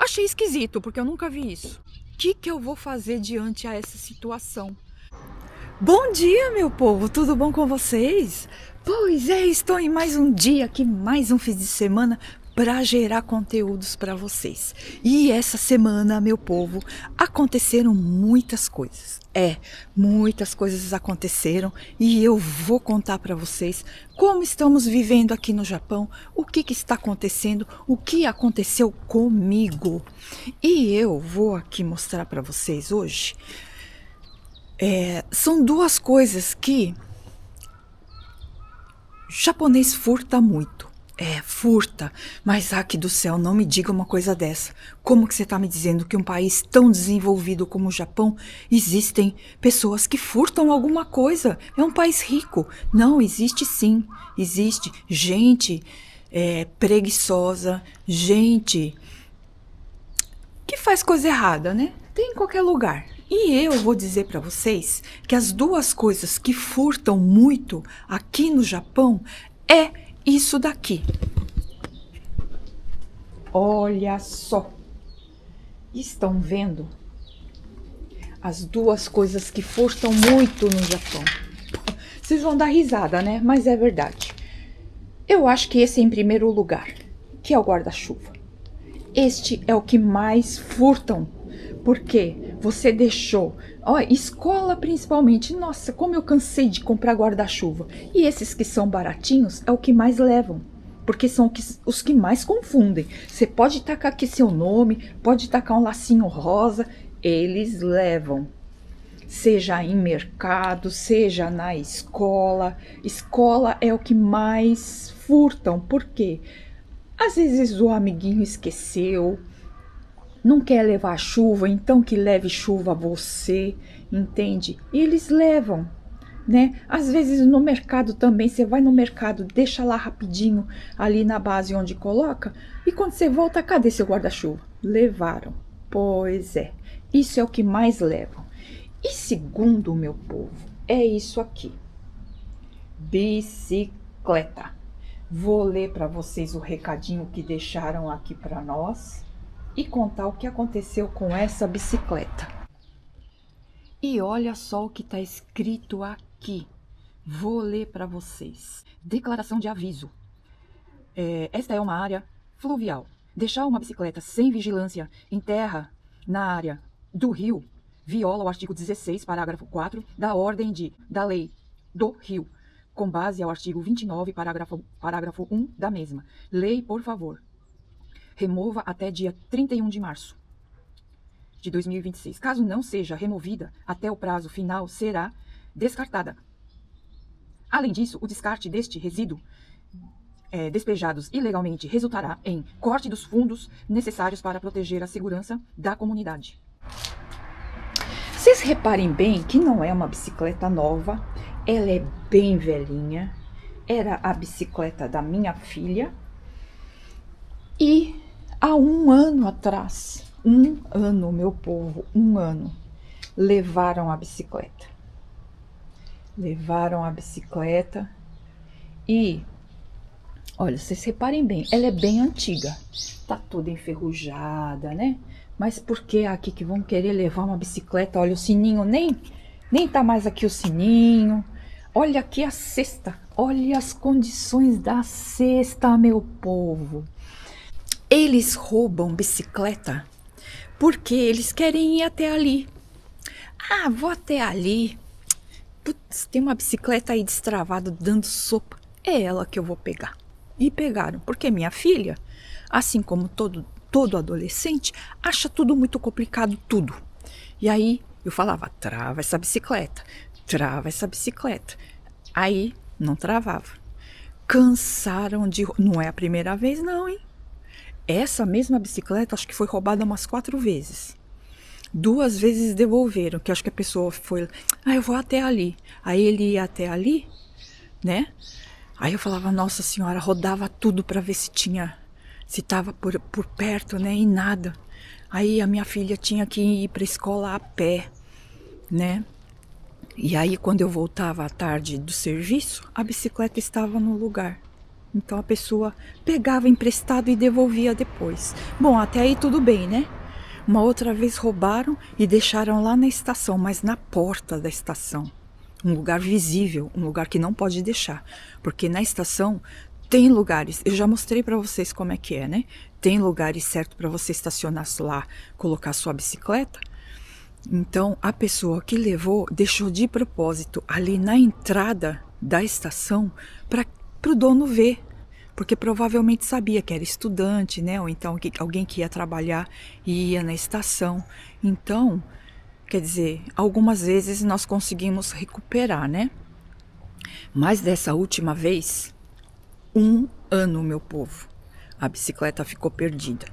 achei esquisito, porque eu nunca vi isso. O que eu vou fazer diante a essa situação? Bom dia, meu povo, tudo bom com vocês? Pois é, estou em mais um dia aqui, mais um fim de semana para gerar conteúdos para vocês. E essa semana, meu povo, aconteceram muitas coisas. Muitas coisas aconteceram e eu vou contar para vocês como estamos vivendo aqui no Japão, o que está acontecendo, o que aconteceu comigo. E eu vou aqui mostrar para vocês hoje. São duas coisas que japonês furta muito. Furta. Mas, aqui do céu, não me diga uma coisa dessa. Como que você está me dizendo que um país tão desenvolvido como o Japão, existem pessoas que furtam alguma coisa? É um país rico. Não, existe sim. Existe gente preguiçosa, gente que faz coisa errada, né? Tem em qualquer lugar. E eu vou dizer para vocês que as duas coisas que furtam muito aqui no Japão é isso daqui. Olha só. Estão vendo? As duas coisas que furtam muito no Japão. Vocês vão dar risada, né? Mas é verdade. Eu acho que esse é em primeiro lugar, que é o guarda-chuva. Este é o que mais furtam, porque você deixou, escola principalmente, nossa, como eu cansei de comprar guarda-chuva. E esses que são baratinhos é o que mais levam, porque são os que mais confundem. Você pode tacar aqui seu nome, pode tacar um lacinho rosa, eles levam. Seja em mercado, seja na escola. Escola é o que mais furtam, por quê? Às vezes o amiguinho esqueceu, não quer levar chuva, então que leve chuva a você, entende? E eles levam, né? Às vezes no mercado também, você vai no mercado, deixa lá rapidinho, ali na base onde coloca, e quando você volta, cadê seu guarda-chuva? Levaram. Pois é, isso é o que mais levam. E segundo, meu povo, é isso aqui. Bicicleta. Vou ler para vocês o recadinho que deixaram aqui para nós e contar o que aconteceu com essa bicicleta. E olha só o que está escrito aqui. Vou ler para vocês. Declaração de aviso. Esta é uma área fluvial. Deixar uma bicicleta sem vigilância em terra na área do rio viola o artigo 16, parágrafo 4 da lei do rio, com base ao artigo 29, parágrafo 1 da mesma. Lei, por favor, remova até dia 31 de março de 2026. Caso não seja removida, até o prazo final será descartada. Além disso, o descarte deste resíduo despejados ilegalmente resultará em corte dos fundos necessários para proteger a segurança da comunidade. Vocês reparem bem que não é uma bicicleta nova, ela é bem velhinha, era a bicicleta da minha filha e há um ano atrás, meu povo, levaram a bicicleta. Levaram a bicicleta e, olha, vocês reparem bem, ela é bem antiga, tá toda enferrujada, né? Mas por que aqui que vão querer levar uma bicicleta? Olha, o sininho nem tá mais aqui o sininho. Olha aqui a cesta. Olha as condições da cesta, meu povo. Eles roubam bicicleta porque eles querem ir até ali. Ah, vou até ali. Putz, tem uma bicicleta aí destravada dando sopa. É ela que eu vou pegar. E pegaram, porque minha filha, assim como todo adolescente, acha tudo muito complicado, tudo. E aí eu falava, trava essa bicicleta. Aí não travava. Cansaram de... Não é a primeira vez não, hein? Essa mesma bicicleta acho que foi roubada umas 4 vezes. 2 vezes devolveram, que acho que a pessoa foi... eu vou até ali. Aí ele ia até ali, né? Aí eu falava, nossa senhora, rodava tudo para ver se tava por perto, né? E nada. Aí a minha filha tinha que ir para a escola a pé, né? E aí quando eu voltava à tarde do serviço, a bicicleta estava no lugar, Então a pessoa pegava emprestado e devolvia depois. Bom, até aí tudo bem, né? Uma outra vez roubaram e deixaram lá na estação, mas na porta da estação. Um lugar visível, um lugar que não pode deixar. Porque na estação tem lugares, eu já mostrei para vocês como é que é, né? Tem lugares certos para você estacionar lá, colocar sua bicicleta. Então, a pessoa que levou deixou de propósito ali na entrada da estação para o dono ver. Porque provavelmente sabia que era estudante, né? Ou então alguém que ia trabalhar e ia na estação. Então, quer dizer, algumas vezes nós conseguimos recuperar, né? Mas dessa última vez, 1 ano, meu povo, a bicicleta ficou perdida.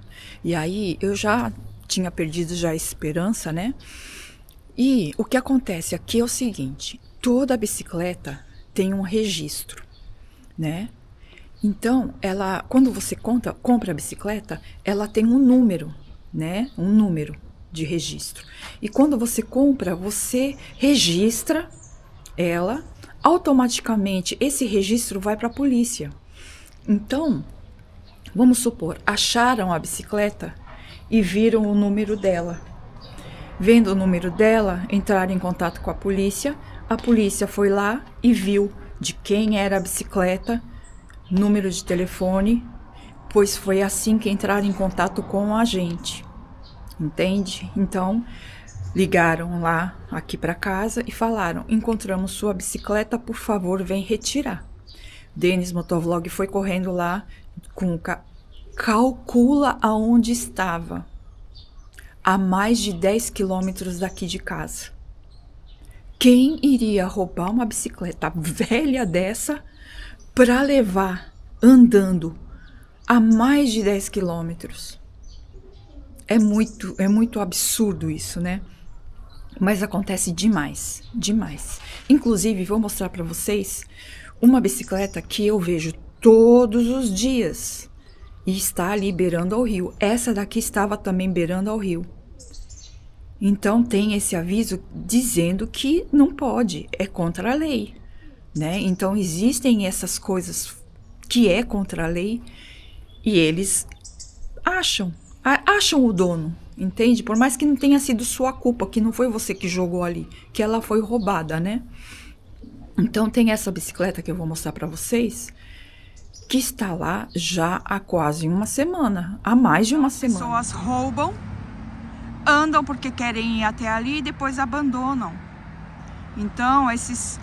E aí eu já tinha perdido já a esperança, né? E o que acontece aqui é o seguinte: toda bicicleta tem um registro, né? Então, quando você compra a bicicleta, ela tem um número, né? Um número de registro. E quando você compra, você registra ela, automaticamente esse registro vai para a polícia. Então, vamos supor, acharam a bicicleta e viram o número dela. Vendo o número dela, entraram em contato com a polícia foi lá e viu de quem era a bicicleta, número de telefone, pois foi assim que entraram em contato com a gente, entende? Então, ligaram lá aqui para casa e falaram: encontramos sua bicicleta, por favor, vem retirar. Denis Motovlog foi correndo lá, calcula aonde estava, a mais de 10 quilômetros daqui de casa. Quem iria roubar uma bicicleta velha dessa para levar andando a mais de 10 quilômetros? É muito absurdo isso, né? Mas acontece demais, demais. Inclusive, vou mostrar para vocês uma bicicleta que eu vejo todos os dias e está ali beirando ao rio. Essa daqui estava também beirando ao rio. Então tem esse aviso dizendo que não pode, é contra a lei, né? Então existem essas coisas que é contra a lei e eles acham o dono, entende? Por mais que não tenha sido sua culpa, que não foi você que jogou ali, que ela foi roubada, né? Então tem essa bicicleta que eu vou mostrar para vocês, que está lá já há quase uma semana, há mais de uma semana. Pessoas roubam, andam porque querem ir até ali e depois abandonam. Então esses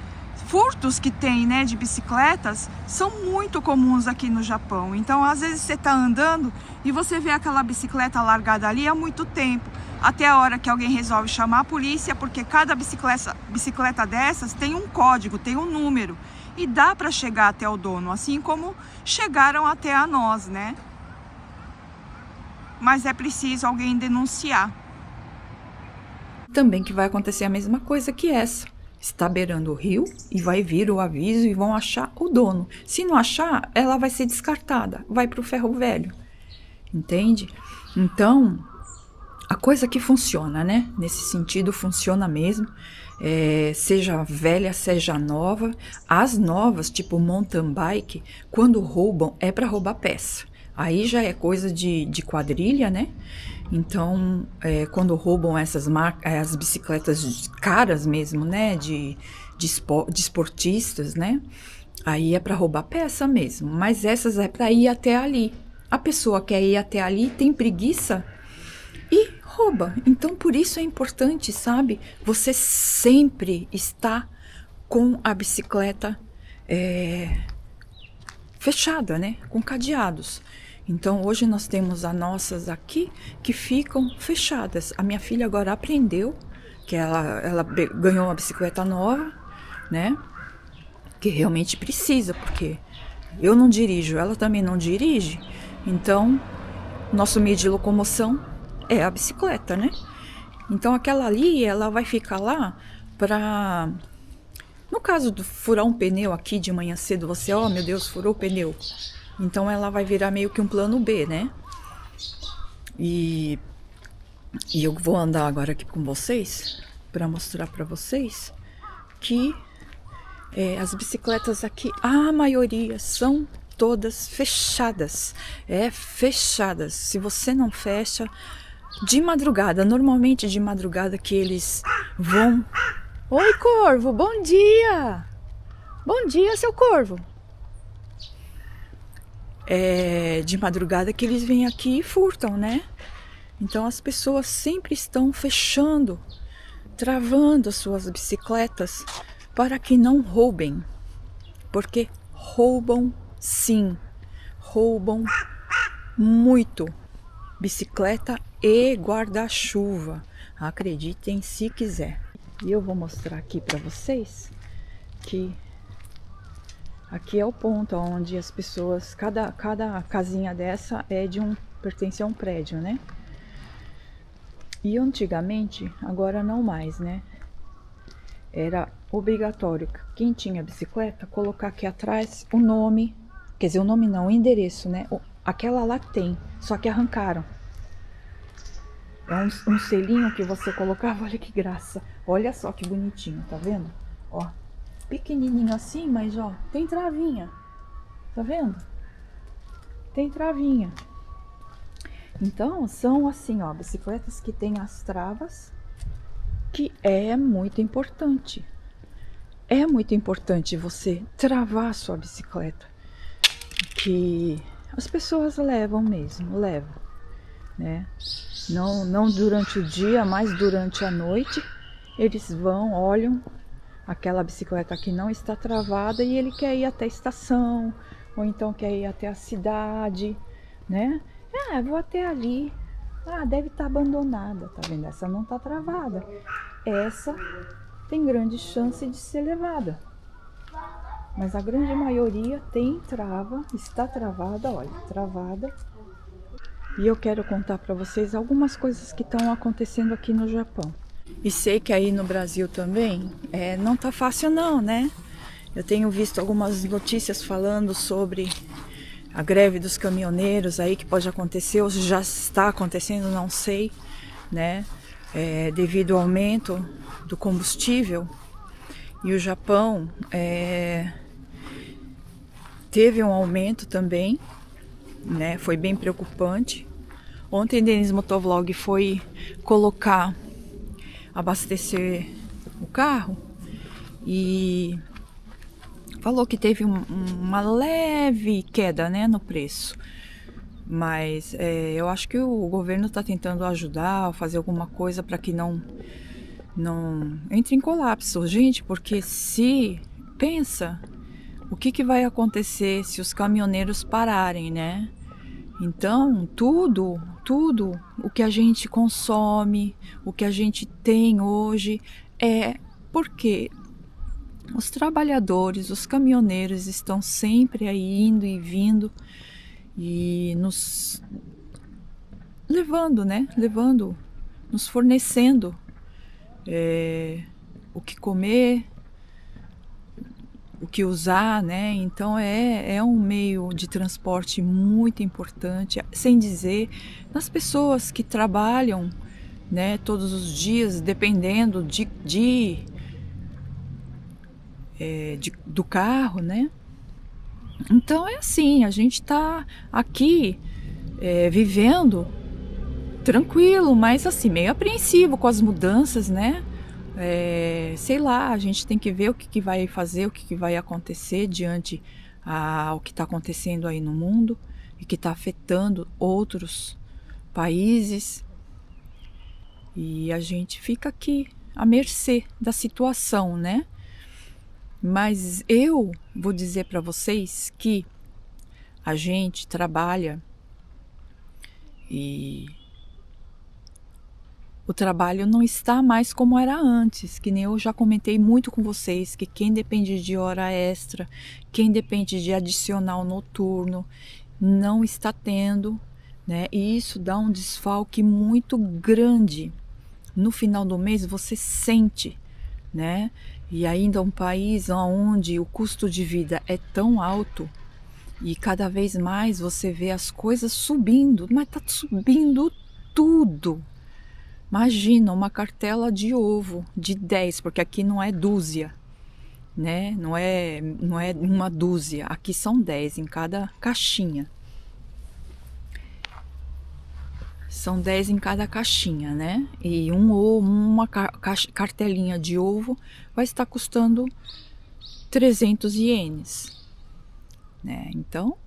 furtos que tem, né, de bicicletas são muito comuns aqui no Japão. Então às vezes você está andando e você vê aquela bicicleta largada ali há muito tempo, até a hora que alguém resolve chamar a polícia, porque cada bicicleta dessas tem um código, tem um número, e dá para chegar até o dono, assim como chegaram até a nós, né? Mas é preciso alguém denunciar. Também que vai acontecer a mesma coisa que essa. Está beirando o rio e vai vir o aviso e vão achar o dono. Se não achar, ela vai ser descartada, vai para o ferro velho, entende? Então, a coisa que funciona, né? Nesse sentido, funciona mesmo. Seja velha, seja nova. As novas, tipo mountain bike, quando roubam, é para roubar peça. Aí já é coisa de quadrilha, né? Então, quando roubam as bicicletas caras mesmo, né? De esportistas, né? Aí é para roubar peça mesmo. Mas essas é para ir até ali. A pessoa quer ir até ali, tem preguiça e rouba. Então, por isso é importante, sabe? Você sempre está com a bicicleta fechada, né? Com cadeados. Então, hoje nós temos as nossas aqui que ficam fechadas. A minha filha agora aprendeu que ela ganhou uma bicicleta nova, né? Que realmente precisa, porque eu não dirijo, ela também não dirige. Então, nosso meio de locomoção é a bicicleta, né? Então, aquela ali, ela vai ficar lá para... No caso de furar um pneu aqui de manhã cedo, você, ó, meu Deus, furou o pneu. Então, ela vai virar meio que um plano B, né? E eu vou andar agora aqui com vocês para mostrar para vocês que as bicicletas aqui, a maioria são todas fechadas, fechadas. Se você não fecha, de madrugada, normalmente de madrugada que eles vão... Oi, corvo, bom dia! Bom dia, seu corvo! De madrugada que eles vêm aqui e furtam, né? Então as pessoas sempre estão fechando, travando as suas bicicletas para que não roubem. Porque roubam sim, roubam muito bicicleta e guarda-chuva. Acreditem se quiser. E eu vou mostrar aqui para vocês que aqui é o ponto onde as pessoas, cada casinha dessa pertence a um prédio, né? E antigamente, agora não mais, né? Era obrigatório quem tinha bicicleta colocar aqui atrás o nome, quer dizer, o nome não, o endereço, né? Aquela lá tem, só que arrancaram. É um selinho que você colocava, olha que graça. Olha só que bonitinho, tá vendo? Ó, pequenininho assim, mas ó, tem travinha. Tá vendo? Tem travinha. Então, são assim, ó, bicicletas que tem as travas, que é muito importante. É muito importante você travar a sua bicicleta, que as pessoas levam mesmo, né? Não durante o dia, mas durante a noite, eles vão, olham aquela bicicleta que não está travada e ele quer ir até a estação, ou então quer ir até a cidade, né? Vou até ali. Deve estar abandonada, tá vendo? Essa não está travada. Essa tem grande chance de ser levada. Mas a grande maioria tem trava, está travada, olha, travada. E eu quero contar para vocês algumas coisas que estão acontecendo aqui no Japão. E sei que aí no Brasil também não tá fácil não, né? Eu tenho visto algumas notícias falando sobre a greve dos caminhoneiros aí que pode acontecer, ou já está acontecendo, não sei, né? Devido ao aumento do combustível. E o Japão teve um aumento também, né? Foi bem preocupante. Ontem Denis Motovlog foi abastecer o carro e falou que teve uma leve queda, né, no preço. Mas eu acho que o governo está tentando ajudar, fazer alguma coisa para que não entre em colapso, gente, porque pensa o que vai acontecer se os caminhoneiros pararem, né? Então, tudo o que a gente consome, o que a gente tem hoje porque os trabalhadores, os caminhoneiros estão sempre aí indo e vindo e nos levando, né? Nos fornecendo o que comer, o que usar, né? Então é um meio de transporte muito importante, sem dizer nas pessoas que trabalham, né, todos os dias, dependendo do carro, né? Então é assim, a gente tá aqui vivendo tranquilo, mas assim, meio apreensivo com as mudanças, né? Sei lá, a gente tem que ver o que vai fazer, o que vai acontecer diante ao que está acontecendo aí no mundo e que está afetando outros países. E a gente fica aqui à mercê da situação, né? Mas eu vou dizer para vocês que a gente trabalha e o trabalho não está mais como era antes, que nem eu já comentei muito com vocês, que quem depende de hora extra, quem depende de adicional noturno, não está tendo, né? E isso dá um desfalque muito grande. No final do mês você sente, né? E ainda um país onde o custo de vida é tão alto e cada vez mais você vê as coisas subindo, mas tá subindo tudo. Imagina uma cartela de ovo de 10, porque aqui não é dúzia, né? Não é uma dúzia, aqui são 10 em cada caixinha. São 10 em cada caixinha, né? E uma cartelinha de ovo vai estar custando 300 ienes, né? Então,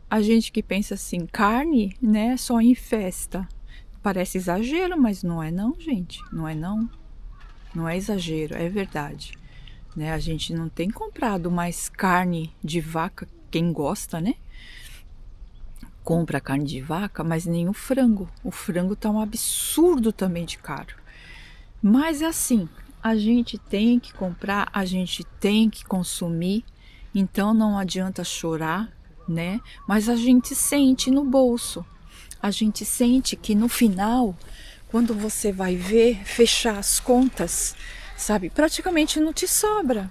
a gente que pensa assim, carne, né, só em festa. Parece exagero, mas não é não, gente. Não é não. Não é exagero, é verdade. Né? A gente não tem comprado mais carne de vaca, quem gosta, né? Compra carne de vaca, mas nem o frango. O frango tá um absurdo também de caro. Mas assim, a gente tem que comprar, a gente tem que consumir, então não adianta chorar, né? Mas a gente sente no bolso. A gente sente que no final, quando você vai ver, fechar as contas, sabe? Praticamente não te sobra,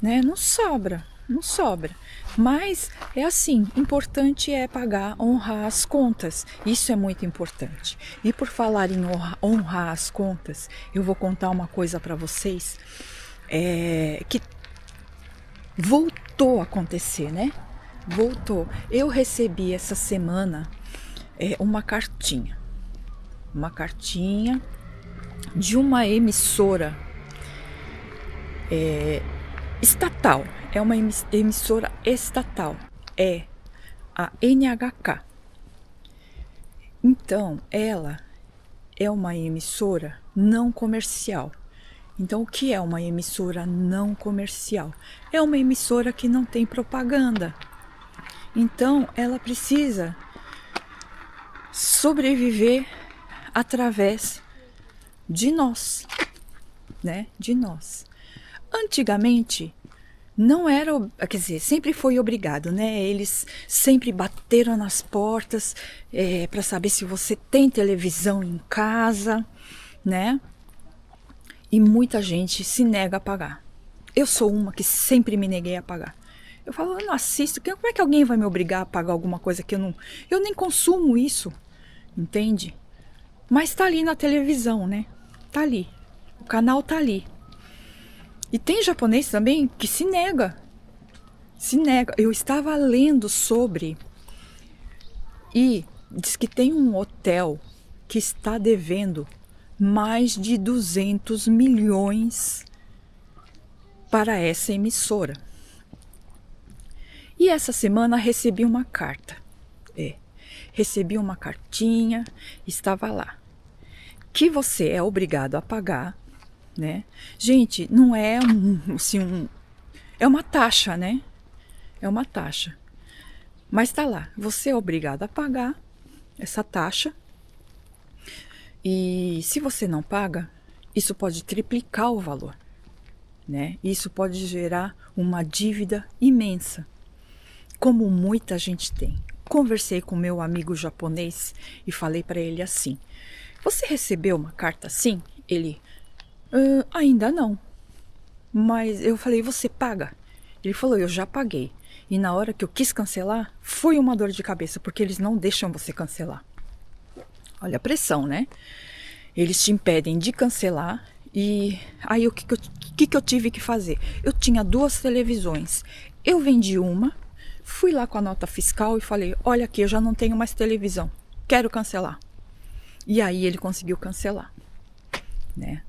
né? Não sobra, não sobra. Mas é assim, importante é pagar, honrar as contas. Isso é muito importante. E por falar em honrar as contas, eu vou contar uma coisa para vocês que voltou a acontecer, né? Voltou. Eu recebi essa semana uma cartinha de uma emissora estatal. É uma emissora estatal. É a NHK. Então, ela é uma emissora não comercial. Então, o que é uma emissora não comercial? É uma emissora que não tem propaganda. Então, ela precisa sobreviver através de nós, né? De nós. Antigamente, não era, quer dizer, sempre foi obrigado, né? Eles sempre bateram nas portas para saber se você tem televisão em casa, né? E muita gente se nega a pagar. Eu sou uma que sempre me neguei a pagar. Eu falo, eu não assisto, como é que alguém vai me obrigar a pagar alguma coisa que eu nem consumo isso, entende? Mas tá ali na televisão, né? Tá ali, o canal tá ali. E tem japonês também que se nega. Se nega. Eu estava lendo sobre e diz que tem um hotel que está devendo mais de 200 milhões para essa emissora. E essa semana recebi uma carta. Recebi uma cartinha, estava lá. Que você é obrigado a pagar, né? Gente, não é é uma taxa, né? É uma taxa. Mas tá lá, você é obrigado a pagar essa taxa. E se você não paga, isso pode triplicar o valor, né? Isso pode gerar uma dívida imensa, como muita gente tem. Conversei com meu amigo japonês e falei para ele assim: você recebeu uma carta assim? Ele, ainda não. Mas eu falei, você paga? Ele falou, eu já paguei. E na hora que eu quis cancelar, foi uma dor de cabeça, porque eles não deixam você cancelar. Olha a pressão, né? Eles te impedem de cancelar. E aí o que eu tive que fazer? Eu tinha 2 televisões. Eu vendi uma, fui lá com a nota fiscal e falei, olha aqui, eu já não tenho mais televisão, quero cancelar. E aí ele conseguiu cancelar, né?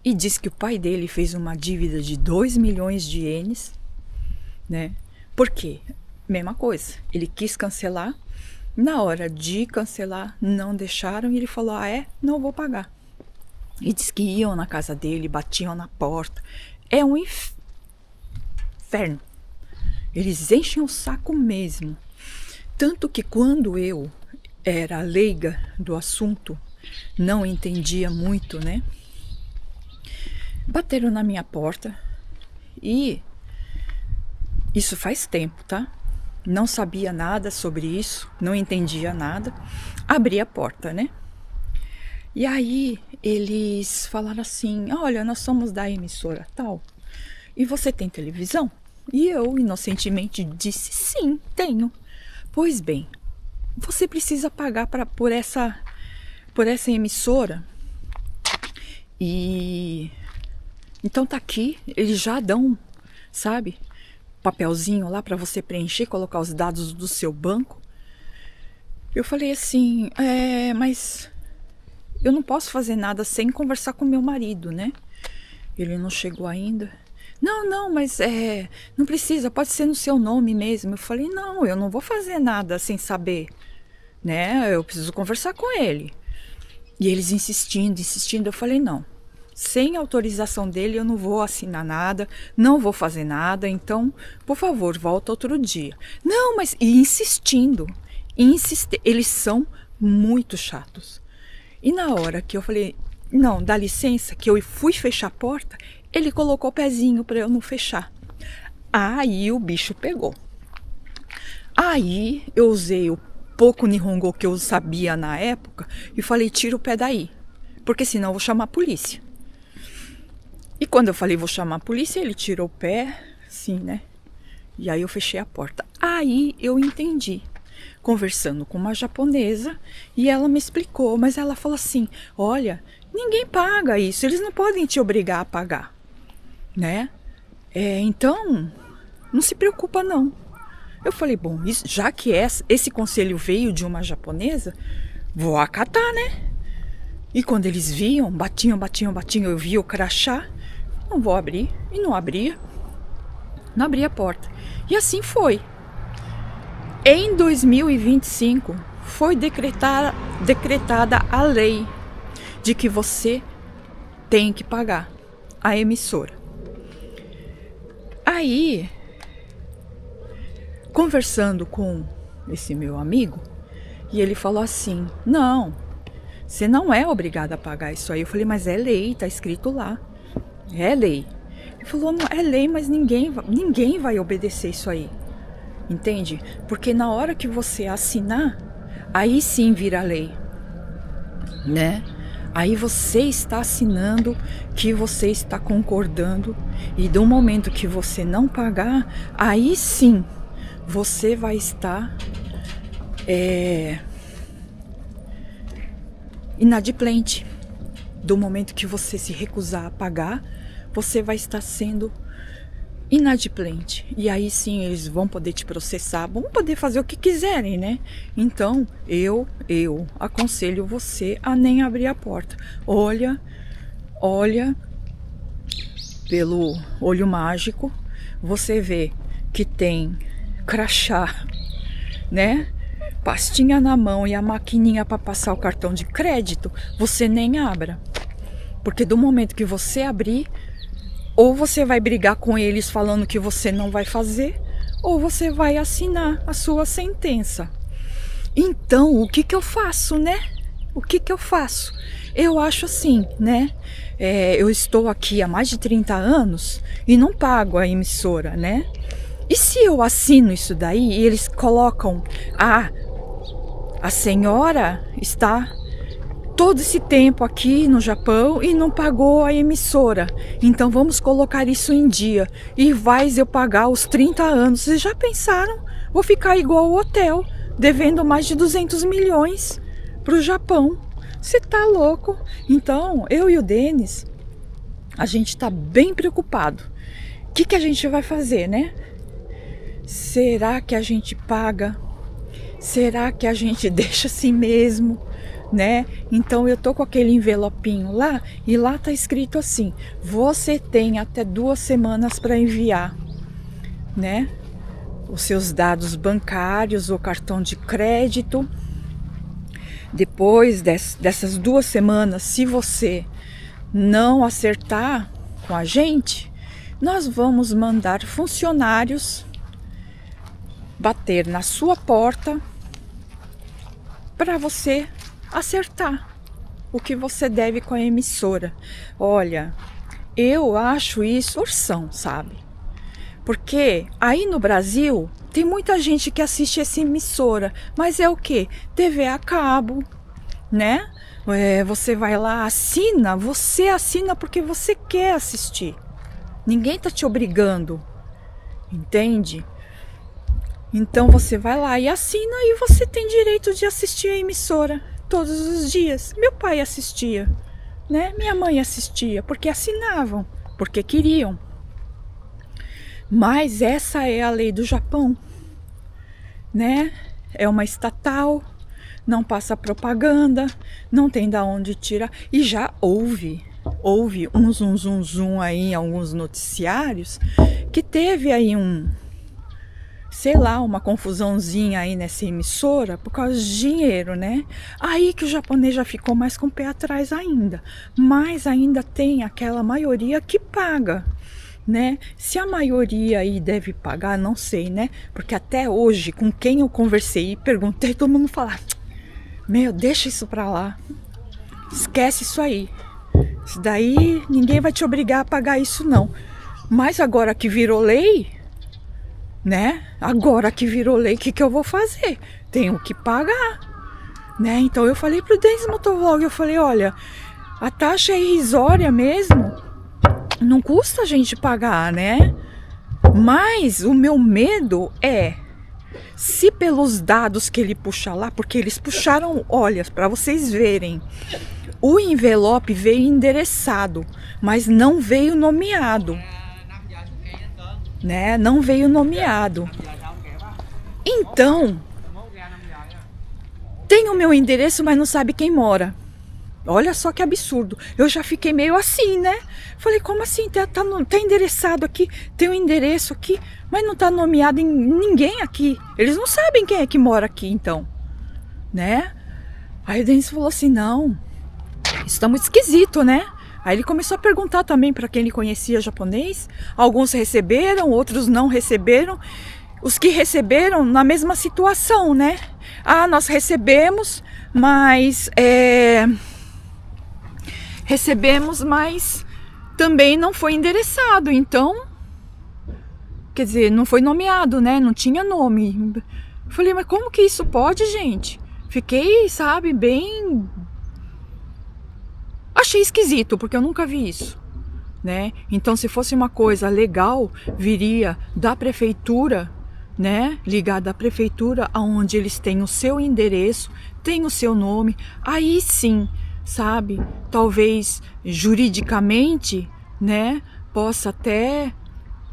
E diz que o pai dele fez uma dívida de 2 milhões de ienes, né? Por quê? Mesma coisa, ele quis cancelar, na hora de cancelar não deixaram e ele falou, não vou pagar. E diz que iam na casa dele, batiam na porta. É um inferno. Eles enchem o saco mesmo. Tanto que quando eu era leiga do assunto, não entendia muito, né? Bateram na minha porta e isso faz tempo, tá? Não sabia nada sobre isso, não entendia nada. Abri a porta, né? E aí eles falaram assim, olha, nós somos da emissora tal, e você tem televisão? E eu inocentemente disse, sim, tenho. Pois bem, você precisa pagar por essa emissora. E Então tá aqui, eles já dão, sabe, papelzinho lá para você preencher, colocar os dados do seu banco. Eu falei assim, mas eu não posso fazer nada sem conversar com meu marido, né? Ele não chegou ainda. Não, mas não precisa, pode ser no seu nome mesmo. Eu falei, não, eu não vou fazer nada sem saber, né? Eu preciso conversar com ele. E eles insistindo, eu falei, não. Sem autorização dele eu não vou assinar nada, não vou fazer nada, então, por favor, volta outro dia. Não, mas e insistindo, eles são muito chatos. E na hora que eu falei, não, dá licença, que eu fui fechar a porta, ele colocou o pezinho para eu não fechar. Aí o bicho pegou. Aí eu usei o pouco Nihongo que eu sabia na época e falei, tira o pé daí, porque senão eu vou chamar a polícia. E quando eu falei, vou chamar a polícia, ele tirou o pé, assim, né? E aí eu fechei a porta. Aí eu entendi, conversando com uma japonesa, e ela me explicou, mas ela falou assim, olha, ninguém paga isso, eles não podem te obrigar a pagar, né? Então, não se preocupa não. Eu falei, bom, já que esse conselho veio de uma japonesa, vou acatar, né? E quando eles viam, batiam, eu via o crachá, não vou abrir, e não abria a porta. E assim foi. Em 2025, foi decretada a lei de que você tem que pagar a emissora. Aí, conversando com esse meu amigo, e ele falou assim, não, você não é obrigada a pagar isso aí. Eu falei, mas é lei, tá escrito lá. É lei. Ele falou, não, é lei, mas ninguém vai obedecer isso aí. Entende? Porque na hora que você assinar, aí sim vira lei, né? Aí você está assinando que você está concordando, e do momento que você não pagar, aí sim você vai estar inadimplente. Do momento que você se recusar a pagar, você vai estar sendo inadimplente. E aí sim eles vão poder te processar, vão poder fazer o que quiserem, né? Então eu aconselho você a nem abrir a porta. Olha pelo olho mágico, você vê que tem crachá, né? Pastinha na mão e a maquininha para passar o cartão de crédito, você nem abra. Porque do momento que você abrir, ou você vai brigar com eles falando que você não vai fazer, ou você vai assinar a sua sentença. Então, o que eu faço, né? O que eu faço? Eu acho assim, né? Eu estou aqui há mais de 30 anos e não pago a emissora, né? E se eu assino isso daí e eles colocam, a senhora está todo esse tempo aqui no Japão e não pagou a emissora, então vamos colocar isso em dia e vai eu pagar os 30 anos. Vocês já pensaram? Vou ficar igual o hotel, devendo mais de 200 milhões para o Japão. Você tá louco? Então, eu e o Denis, a gente tá bem preocupado. O que a gente vai fazer, né? Será que a gente paga? Será que a gente deixa assim mesmo? Né? Então eu tô com aquele envelopinho lá e lá tá escrito assim: você tem até 2 semanas para enviar, né? Os seus dados bancários ou cartão de crédito. Depois dessas 2 semanas, se você não acertar com a gente, nós vamos mandar funcionários bater na sua porta para você acertar o que você deve com a emissora. Olha, eu acho isso ursão, sabe? Porque aí no Brasil tem muita gente que assiste essa emissora, mas é o quê? TV a cabo, né? Você vai lá, você assina porque você quer assistir. Ninguém tá te obrigando, entende? Então você vai lá e assina e você tem direito de assistir a emissora todos os dias. Meu pai assistia, né? Minha mãe assistia, porque assinavam, porque queriam. Mas essa é a lei do Japão, né? É uma estatal, não passa propaganda, não tem da onde tirar. E já houve um zum aí em alguns noticiários que teve aí sei lá, uma confusãozinha aí nessa emissora por causa de dinheiro, né? Aí que o japonês já ficou mais com o pé atrás ainda. Mas ainda tem aquela maioria que paga, né? Se a maioria aí deve pagar, não sei, né? Porque até hoje, com quem eu conversei e perguntei, todo mundo fala: meu, deixa isso pra lá. Esquece isso aí. Isso daí, ninguém vai te obrigar a pagar isso, não. Mas agora que virou lei, né? Agora que virou lei, o que eu vou fazer? Tenho que pagar, né? Então eu falei pro Denis Motovlog, eu falei: olha, a taxa é irrisória mesmo, não custa a gente pagar, né? Mas o meu medo é, se pelos dados que ele puxa lá, porque eles puxaram, olha, para vocês verem, o envelope veio endereçado, mas não veio nomeado, né? Não veio nomeado. Então, tem o meu endereço, mas não sabe quem mora. Olha só que absurdo. Eu já fiquei meio assim, né? Falei: como assim? Tá endereçado aqui, tem um endereço aqui, mas não tá nomeado em ninguém aqui. Eles não sabem quem é que mora aqui, então, né? Aí o Denis falou assim: não, isso tá muito esquisito, né? Aí ele começou a perguntar também para quem ele conhecia japonês. Alguns receberam, outros não receberam. Os que receberam, na mesma situação, né? Ah, nós recebemos, mas também não foi endereçado. Então, quer dizer, não foi nomeado, né? Não tinha nome. Eu falei: mas como que isso pode, gente? Fiquei, sabe, bem... Achei esquisito, porque eu nunca vi isso, né? Então, se fosse uma coisa legal, viria da prefeitura, né? Ligada à prefeitura, onde eles têm o seu endereço, tem o seu nome. Aí sim, sabe? Talvez juridicamente, né? Possa até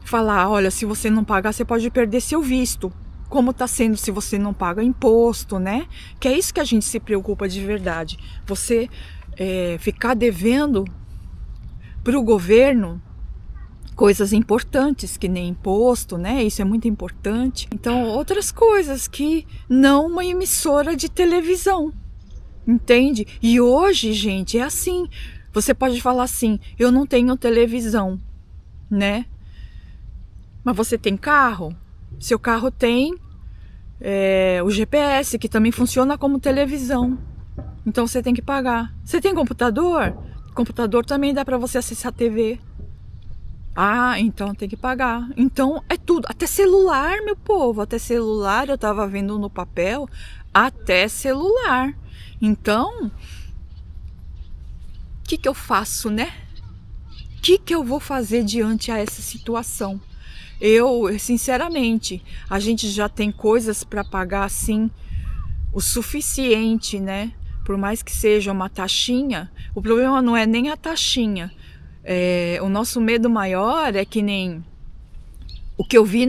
falar: olha, se você não pagar, você pode perder seu visto. Como está sendo se você não paga imposto, né? Que é isso que a gente se preocupa de verdade. Você ficar devendo para o governo coisas importantes, que nem imposto, né? Isso é muito importante. Então, outras coisas que não uma emissora de televisão, entende? E hoje, gente, é assim. Você pode falar assim: eu não tenho televisão, né? Mas você tem carro? Seu carro tem o GPS, que também funciona como televisão. Então você tem que pagar. Você tem computador? Computador também dá para você acessar a TV. Ah, então tem que pagar. Então é tudo. Até celular, meu povo. Até celular, eu tava vendo no papel. Até celular. Então, o que eu faço, né? O que eu vou fazer diante a essa situação? Eu, sinceramente, a gente já tem coisas para pagar assim o suficiente, né? Por mais que seja uma taxinha, o problema não é nem a taxinha. O nosso medo maior é que nem o que eu vi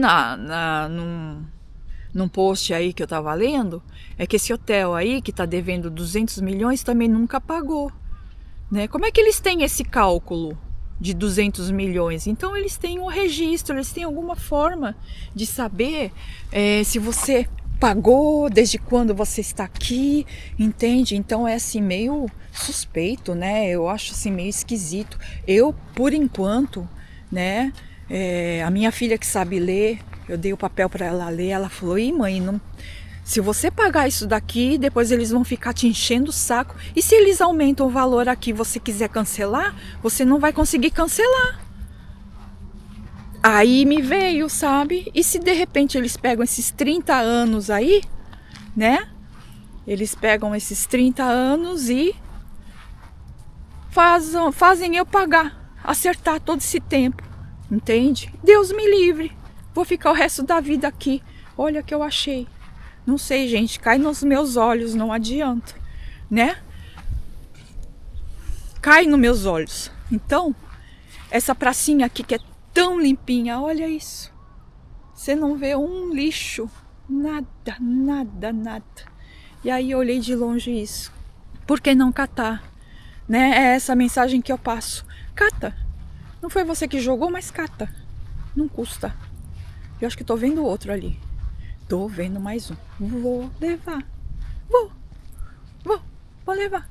num post aí que eu tava lendo, é que esse hotel aí que tá devendo 200 milhões também nunca pagou, né? Como é que eles têm esse cálculo de 200 milhões? Então eles têm um registro, eles têm alguma forma de saber se você pagou, desde quando você está aqui, entende? Então é assim meio suspeito, né? Eu acho assim meio esquisito. Eu, por enquanto, né? A minha filha que sabe ler, eu dei o papel para ela ler, ela falou: ih, mãe, não... se você pagar isso daqui, depois eles vão ficar te enchendo o saco. E se eles aumentam o valor aqui, você quiser cancelar, você não vai conseguir cancelar. Aí me veio, sabe? E se de repente eles pegam esses 30 anos aí, né? Eles pegam esses 30 anos e fazem eu pagar, acertar todo esse tempo, entende? Deus me livre, vou ficar o resto da vida aqui. Olha o que eu achei. Não sei, gente, cai nos meus olhos, não adianta, né? Cai nos meus olhos. Então, Essa pracinha aqui que é tão limpinha, olha isso. Você não vê um lixo, nada, nada, nada. E aí eu olhei de longe isso. Por que não catar? Né? É essa a mensagem que eu passo. Cata. Não foi você que jogou, mas cata. Não custa. Eu acho que tô vendo outro ali. Tô vendo mais um. Vou levar. Vou levar.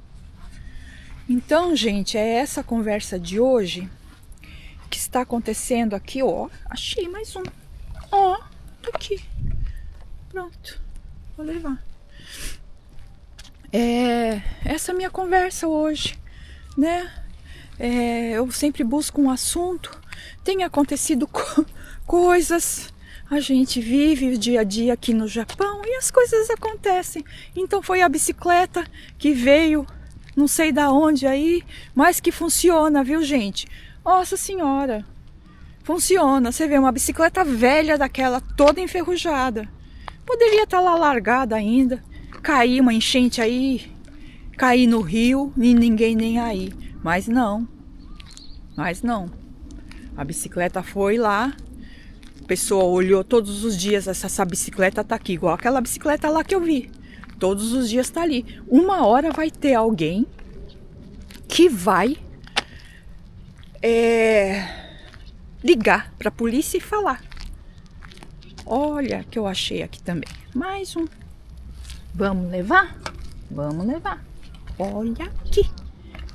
Então, gente, é essa conversa de hoje que está acontecendo aqui, ó. Achei mais um. Ó, tá aqui. Pronto. Vou levar. Essa é a minha conversa hoje, né? Eu sempre busco um assunto. Tem acontecido coisas. A gente vive o dia a dia aqui no Japão e as coisas acontecem. Então foi a bicicleta que veio, não sei da onde aí, mas que funciona, viu, gente? Nossa Senhora, funciona. Você vê uma bicicleta velha daquela, toda enferrujada. Poderia estar lá largada ainda, cair uma enchente aí, cair no rio e ninguém nem aí. Mas não. A bicicleta foi lá. A pessoa olhou todos os dias, essa bicicleta tá aqui, igual aquela bicicleta lá que eu vi. Todos os dias tá ali. Uma hora vai ter alguém que vai ligar pra polícia e falar. Olha que eu achei aqui também. Mais um. Vamos levar? Vamos levar. Olha aqui.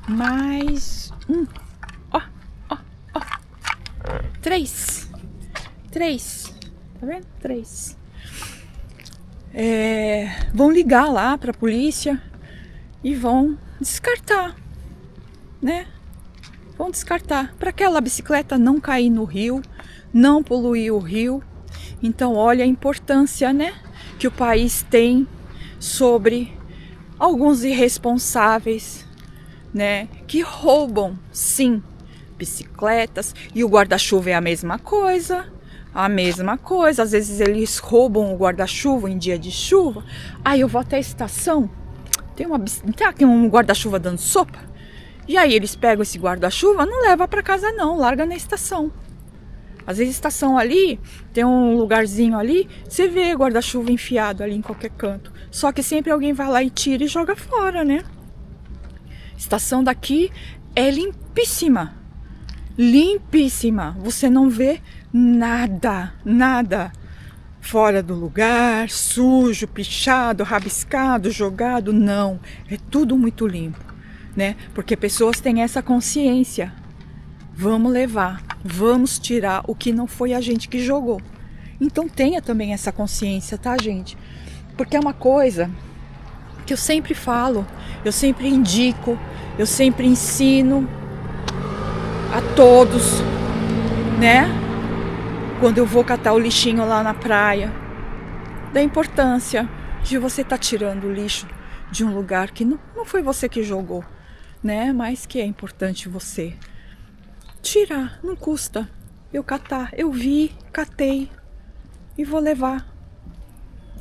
Mais um. Ó. 3. Tá vendo? 3. Vão ligar lá pra polícia e vão descartar, né? Vão descartar para aquela bicicleta não cair no rio, não poluir o rio. Então, olha a importância, né, que o país tem sobre alguns irresponsáveis, né, que roubam, sim, bicicletas. E o guarda-chuva é a mesma coisa. Às vezes eles roubam o guarda-chuva em dia de chuva. Aí eu vou até a estação, tem um guarda-chuva dando sopa. E aí eles pegam esse guarda-chuva, não leva para casa não, larga na estação. Às vezes a estação ali, tem um lugarzinho ali, você vê guarda-chuva enfiado ali em qualquer canto. Só que sempre alguém vai lá e tira e joga fora, né? Estação daqui é limpíssima. Limpíssima. Você não vê nada fora do lugar, sujo, pichado, rabiscado, jogado. Não, é tudo muito limpo, né? Porque pessoas têm essa consciência. Vamos levar, vamos tirar o que não foi a gente que jogou. Então tenha também essa consciência, tá, gente? Porque é uma coisa que eu sempre falo, eu sempre indico, eu sempre ensino a todos, né? Quando eu vou catar o lixinho lá na praia, da importância de você estar tirando o lixo de um lugar que não foi você que jogou, né? Mas que é importante você tirar, não custa. Eu catar, eu vi, catei e vou levar.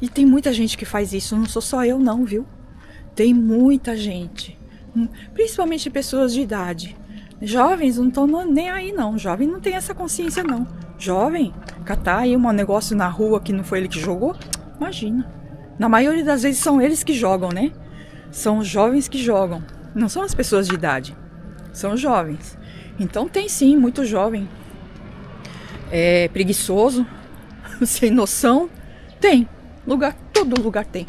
E tem muita gente que faz isso, não sou só eu não, viu? Tem muita gente, principalmente pessoas de idade. Jovens não estão nem aí não, jovem não tem essa consciência não. Jovem, catar aí um negócio na rua que não foi ele que jogou, imagina. Na maioria das vezes são eles que jogam, né? São os jovens que jogam, não são as pessoas de idade, são os jovens. Então tem sim, muito jovem, preguiçoso, sem noção, tem, todo lugar tem.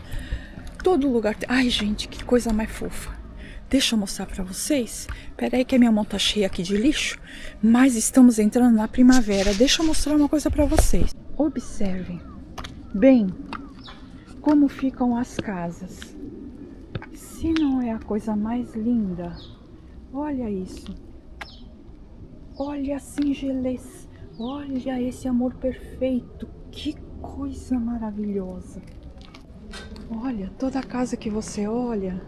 Ai gente, que coisa mais fofa. Deixa eu mostrar pra vocês. Pera aí que a minha mão tá cheia aqui de lixo, mas estamos entrando na primavera. Deixa eu mostrar uma coisa pra vocês. Observem bem como ficam as casas. Se não é a coisa mais linda, olha isso. Olha a singeleza, olha esse amor perfeito, que coisa maravilhosa. Olha, toda a casa que você olha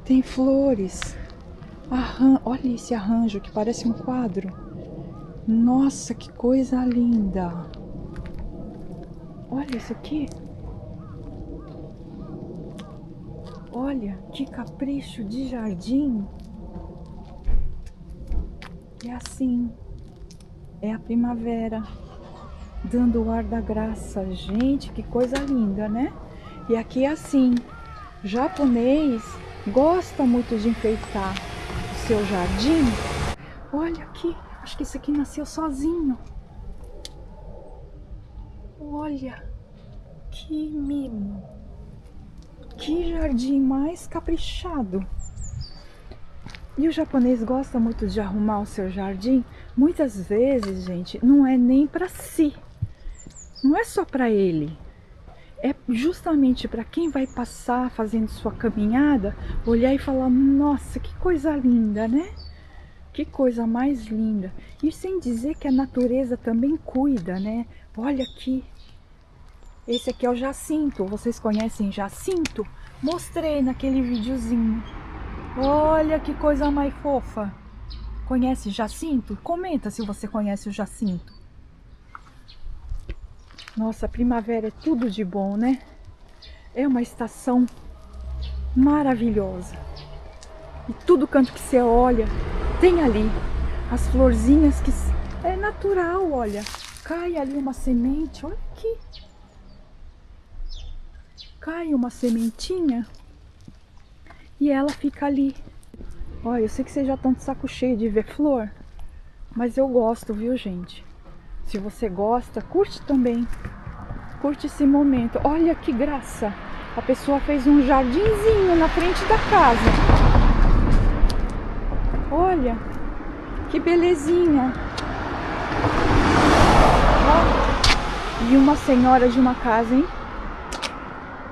tem flores. Olha esse arranjo que parece um quadro. Nossa, que coisa linda. Olha isso aqui. Olha, que capricho de jardim. É assim, É a primavera dando o ar da graça. Gente, que coisa linda, né? E aqui é assim, japonês gosta muito de enfeitar o seu jardim. Olha aqui, acho que esse aqui nasceu sozinho. Olha, que mimo. Que jardim mais caprichado. E o japonês gosta muito de arrumar o seu jardim. Muitas vezes, gente, não é nem para si. Não é só para ele. É justamente para quem vai passar fazendo sua caminhada, olhar e falar: nossa, que coisa linda, né? Que coisa mais linda. E sem dizer que a natureza também cuida, né? Olha aqui. Esse aqui é o jacinto. Vocês conhecem jacinto? Mostrei naquele videozinho. Olha que coisa mais fofa. Conhece jacinto? Comenta se você conhece o jacinto. Nossa, a primavera é tudo de bom, né? É uma estação maravilhosa. E tudo canto que você olha, tem ali as florzinhas que é natural, olha. Cai ali uma semente, olha aqui. Cai uma sementinha e ela fica ali. Olha, eu sei que vocês já estão de saco cheio de ver flor, mas eu gosto, viu, gente? Se você gosta, curte também. Curte esse momento. Olha que graça. A pessoa fez um jardinzinho na frente da casa. Olha, que belezinha. Ó, e uma senhora de uma casa, hein?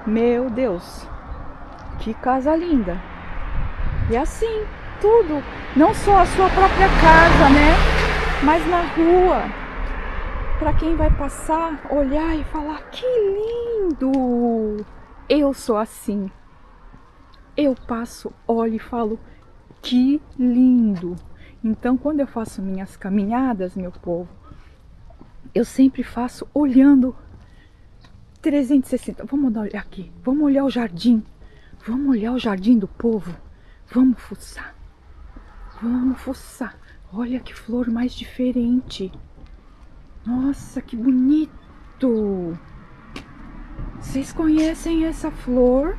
Meu Deus, que casa linda. E assim, tudo, não só a sua própria casa, né? Mas na rua, para quem vai passar, olhar e falar: que lindo! Eu sou assim. Eu passo, olho e falo: que lindo! Então, quando eu faço minhas caminhadas, meu povo, eu sempre faço olhando 360. Vamos olhar aqui, vamos olhar o jardim. Vamos olhar o jardim do povo. Vamos fuçar. Vamos fuçar. Olha que flor mais diferente. Nossa, que bonito. Vocês conhecem essa flor?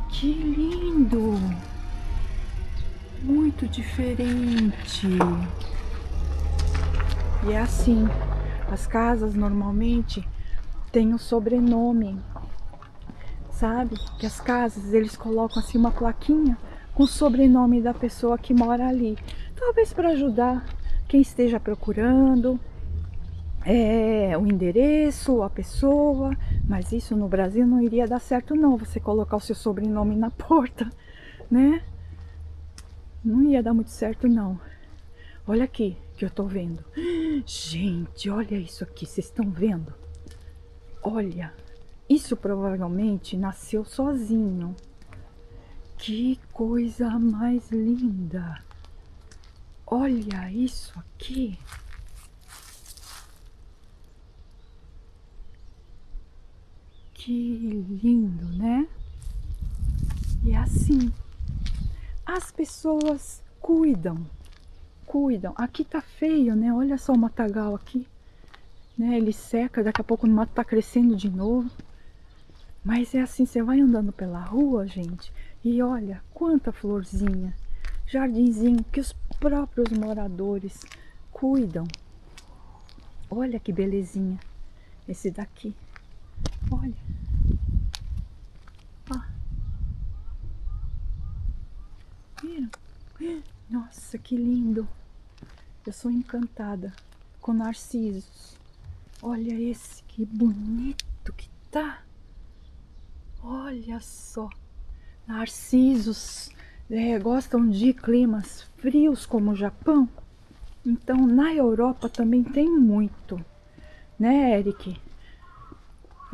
Que lindo. Muito diferente. E é assim. As casas normalmente têm um sobrenome. Sabe? Que as casas, eles colocam assim uma plaquinha com o sobrenome da pessoa que mora ali. Talvez para ajudar quem esteja procurando o endereço, a pessoa. Mas isso no Brasil não iria dar certo não, você colocar o seu sobrenome na porta, né? Não ia dar muito certo não. Olha aqui que eu tô vendo. Gente, olha isso aqui, vocês estão vendo? Olha. Isso provavelmente nasceu sozinho. Que coisa mais linda. Olha isso aqui. Que lindo, né? E assim, as pessoas cuidam. Aqui tá feio, né? Olha só o matagal aqui. Né? Ele seca, daqui a pouco o mato tá crescendo de novo. Mas é assim, você vai andando pela rua, gente, e olha quanta florzinha, jardinzinho que os próprios moradores cuidam. Olha que belezinha esse daqui. Olha. Ah. Viram? Nossa, que lindo. Eu sou encantada com narcisos. Olha esse, que bonito que tá. Olha só, narcisos gostam de climas frios como o Japão. Então na Europa também tem muito, né, Eric?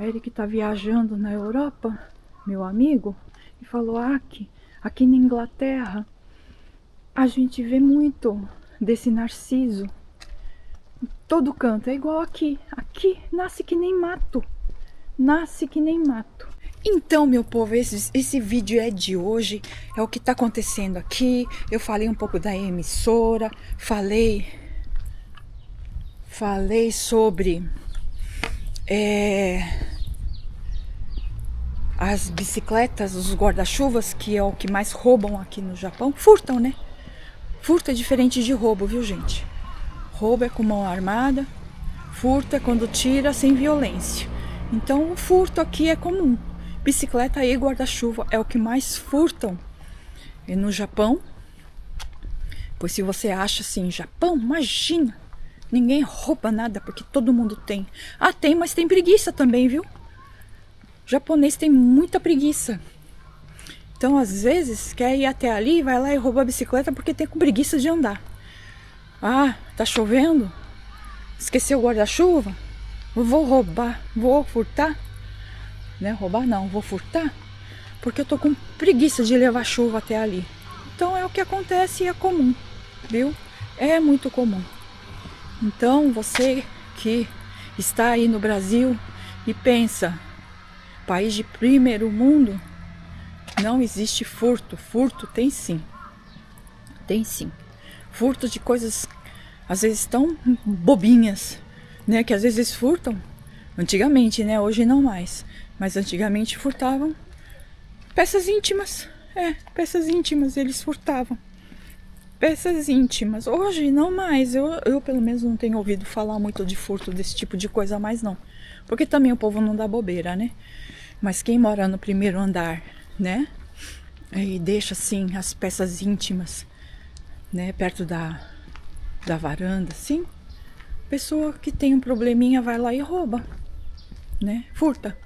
Eric tá viajando na Europa, meu amigo, e falou: aqui na Inglaterra a gente vê muito desse narciso. Todo canto é igual aqui. Aqui nasce que nem mato. Nasce que nem mato. Então, meu povo, esse vídeo é de hoje, é o que está acontecendo aqui. Eu falei um pouco da emissora, falei falei sobre as bicicletas, os guarda-chuvas, que é o que mais roubam aqui no Japão. Furtam, né? Furto é diferente de roubo, viu, gente? Roubo é com mão armada, furto é quando tira sem violência. Então o furto aqui é comum. Bicicleta e guarda-chuva é o que mais furtam no Japão. Pois se você acha assim, Japão, imagina, ninguém rouba nada porque todo mundo tem. Ah, tem, mas tem preguiça também, viu? O japonês tem muita preguiça. Então, às vezes, quer ir até ali, vai lá e rouba a bicicleta porque tem com preguiça de andar. Ah, tá chovendo? Esqueceu o guarda-chuva? Vou roubar, vou furtar. Né? Roubar não, vou furtar. Porque eu tô com preguiça de levar chuva até ali. Então, é o que acontece e é comum, viu? É muito comum. Então, você que está aí no Brasil e pensa, país de primeiro mundo, não existe furto. Furto tem sim. Tem sim. Furto de coisas, às vezes, tão bobinhas, né? Que às vezes furtam. Antigamente, né? Hoje não mais. Mas antigamente furtavam peças íntimas. Peças íntimas eles furtavam. Peças íntimas. Hoje não mais. Eu pelo menos não tenho ouvido falar muito de furto desse tipo de coisa mais não. Porque também o povo não dá bobeira, né? Mas quem mora no primeiro andar, né? E deixa assim as peças íntimas, né? Perto da varanda, assim. Pessoa que tem um probleminha vai lá e rouba, né? Furta.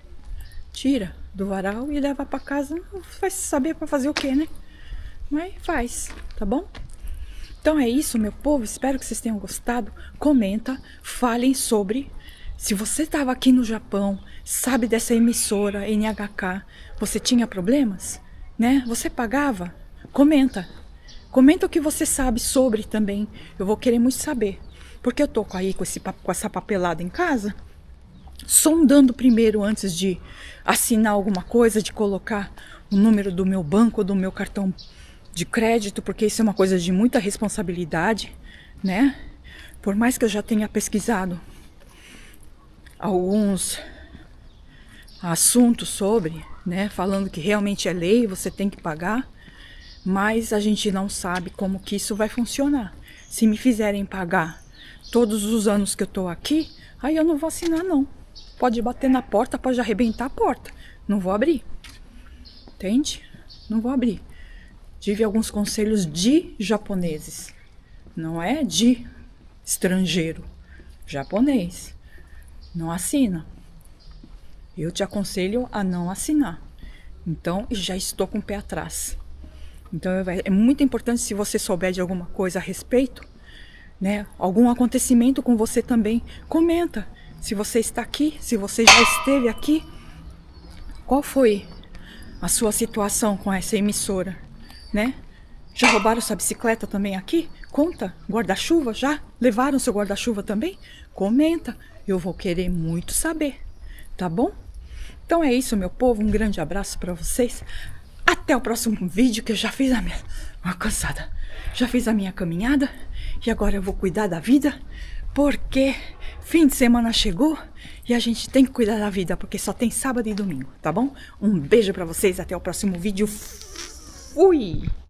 Tira do varal e leva pra casa. Não vai saber pra fazer o quê, né? Mas faz, tá bom? Então é isso, meu povo. Espero que vocês tenham gostado. Comenta, falem sobre. Se você estava aqui no Japão, sabe dessa emissora NHK, você tinha problemas, né? Você pagava? Comenta. Comenta o que você sabe sobre também. Eu vou querer muito saber. Porque eu tô aí com essa papelada em casa, sondando primeiro antes de assinar alguma coisa, de colocar o número do meu banco, do meu cartão de crédito, porque isso é uma coisa de muita responsabilidade, né? Por mais que eu já tenha pesquisado alguns assuntos sobre, né, falando que realmente é lei, você tem que pagar, mas a gente não sabe como que isso vai funcionar. Se me fizerem pagar todos os anos que eu tô aqui, aí eu não vou assinar não. Pode bater na porta, pode arrebentar a porta, não vou abrir. Entende? Não vou abrir. Tive alguns conselhos de japoneses, não é de estrangeiro, japonês. Não assina. Eu te aconselho a não assinar. Então, já estou com o pé atrás. Então, é muito importante, se você souber de alguma coisa a respeito, né? Algum acontecimento com você também, comenta. Se você está aqui, se você já esteve aqui, qual foi a sua situação com essa emissora, né? Já roubaram sua bicicleta também aqui? Conta. Guarda-chuva já? Levaram seu guarda-chuva também? Comenta. Eu vou querer muito saber, tá bom? Então é isso, meu povo. Um grande abraço para vocês. Até o próximo vídeo, que eu já fiz cansada. Já fiz a minha caminhada e agora eu vou cuidar da vida, porque fim de semana chegou e a gente tem que cuidar da vida, porque só tem sábado e domingo, tá bom? Um beijo para vocês, até o próximo vídeo. Fui!